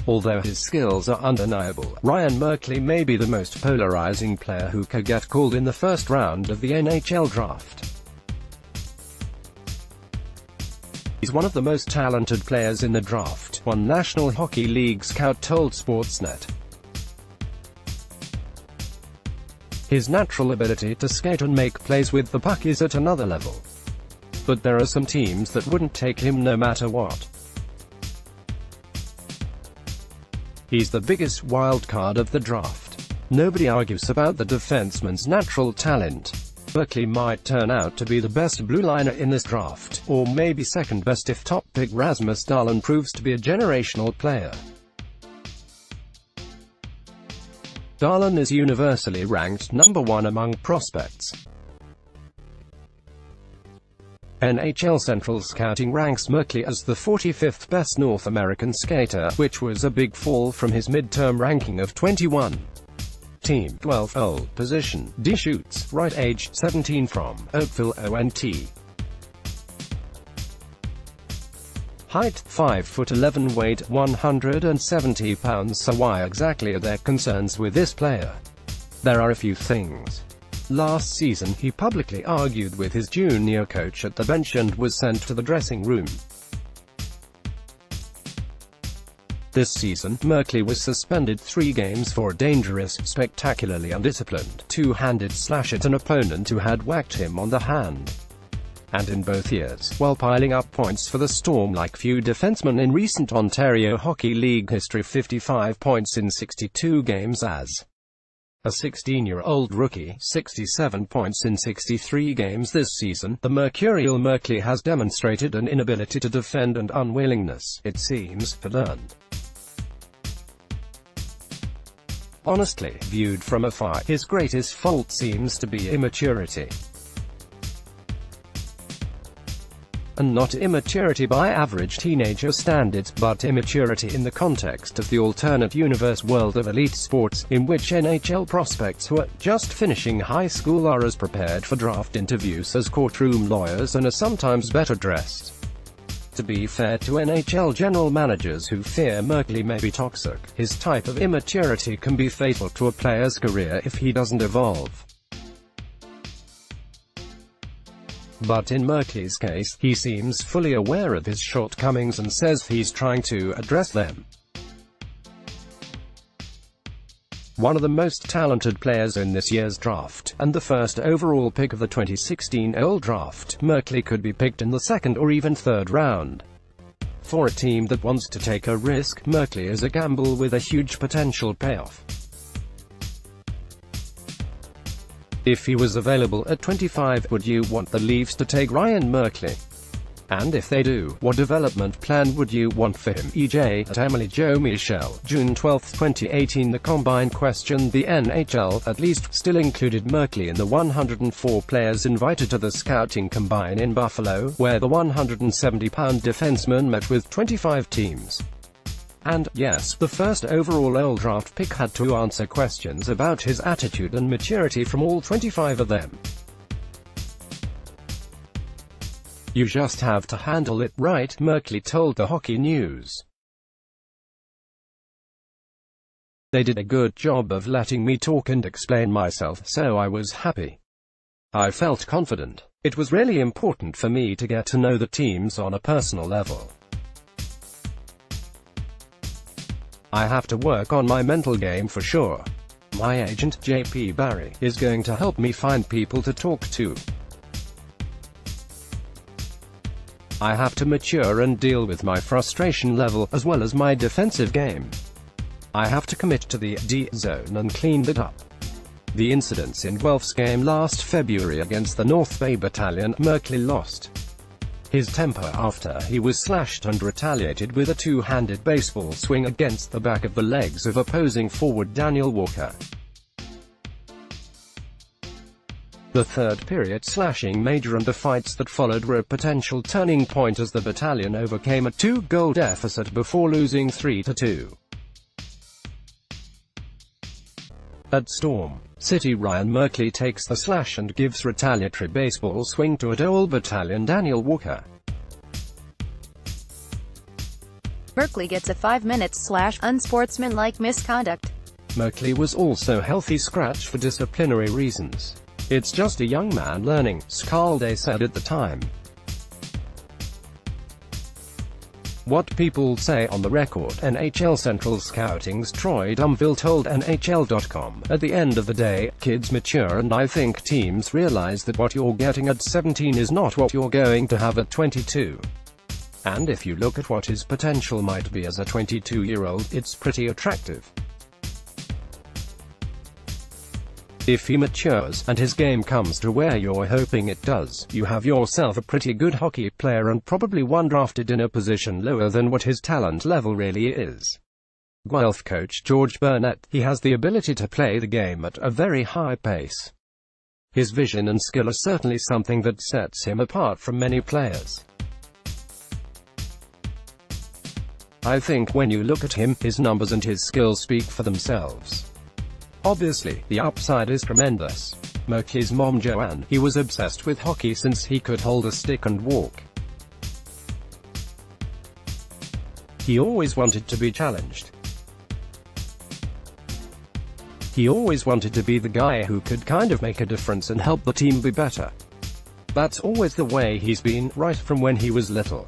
Although his skills are undeniable, Ryan Merkley may be the most polarizing player who could get called in the first round of the NHL draft. He's one of the most talented players in the draft, one National Hockey League scout told Sportsnet. His natural ability to skate and make plays with the puck is at another level. But there are some teams that wouldn't take him no matter what. He's the biggest wild card of the draft. Nobody argues about the defenseman's natural talent. Merkley might turn out to be the best blue liner in this draft, or maybe second best if top pick Rasmus Dahlin proves to be a generational player. Dahlin is universally ranked number 1 among prospects. NHL Central Scouting ranks Merkley as the 45th best North American skater, which was a big fall from his midterm ranking of 21. Team 12 old position D shoots right age 17 from Oakville ONT. Height 5'11", weight 170 pounds. So why exactly are there concerns with this player? There are a few things. Last season, he publicly argued with his junior coach at the bench and was sent to the dressing room. This season, Merkley was suspended 3 games for a dangerous, spectacularly undisciplined, two-handed slash at an opponent who had whacked him on the hand. And in both years, while piling up points for the Storm like few defensemen in recent Ontario Hockey League history, 55 points in 62 games as a 16-year-old rookie, 67 points in 63 games this season. The mercurial Merkley has demonstrated an inability to defend and unwillingness, it seems, to learn. Honestly, viewed from afar, his greatest fault seems to be immaturity. And not immaturity by average teenager standards, but immaturity in the context of the alternate universe world of elite sports, in which NHL prospects who are just finishing high school are as prepared for draft interviews as courtroom lawyers and are sometimes better dressed. To be fair to NHL general managers who fear Merkley may be toxic, his type of immaturity can be fatal to a player's career if he doesn't evolve. But in Merkley's case, he seems fully aware of his shortcomings and says he's trying to address them. One of the most talented players in this year's draft, and the first overall pick of the 2016 NHL draft, Merkley could be picked in the second or even third round. For a team that wants to take a risk, Merkley is a gamble with a huge potential payoff. If he was available at 25, would you want the Leafs to take Ryan Merkley? And if they do, what development plan would you want for him? EJ at Emily Jo Michelle, June 12, 2018. The Combine questioned the NHL, at least, still included Merkley in the 104 players invited to the Scouting Combine in Buffalo, where the 170-pound defenseman met with 25 teams. And, yes, the first overall NHL draft pick had to answer questions about his attitude and maturity from all 25 of them. You just have to handle it right, Merkley told the Hockey News. They did a good job of letting me talk and explain myself, so I was happy. I felt confident. It was really important for me to get to know the teams on a personal level. I have to work on my mental game for sure. My agent, JP Barry, is going to help me find people to talk to. I have to mature and deal with my frustration level, as well as my defensive game. I have to commit to the D-zone and clean it up. The incidents in Guelph's game last February against the North Bay Battalion, Merkley lost his temper after he was slashed and retaliated with a two-handed baseball swing against the back of the legs of opposing forward Daniel Walker. The third period slashing major and the fights that followed were a potential turning point as the battalion overcame a 2-goal deficit before losing 3-2. At Storm City, Ryan Merkley takes the slash and gives retaliatory baseball swing to a Dole Battalion Daniel Walker. Merkley gets a 5 minutes / unsportsmanlike misconduct. Merkley was also healthy scratch for disciplinary reasons. It's just a young man learning, Scalde said at the time. What people say on the record, NHL Central Scouting's Troy Dumville told NHL.com. At the end of the day, kids mature, and I think teams realize that what you're getting at 17 is not what you're going to have at 22. And if you look at what his potential might be as a 22-year-old, it's pretty attractive. If he matures, and his game comes to where you're hoping it does, you have yourself a pretty good hockey player and probably one drafted in a position lower than what his talent level really is. Guelph coach George Burnett, he has the ability to play the game at a very high pace. His vision and skill are certainly something that sets him apart from many players. I think when you look at him, his numbers and his skills speak for themselves. Obviously, the upside is tremendous. Merkley's mom Joanne, he was obsessed with hockey since he could hold a stick and walk. He always wanted to be challenged. He always wanted to be the guy who could kind of make a difference and help the team be better. That's always the way he's been, right from when he was little.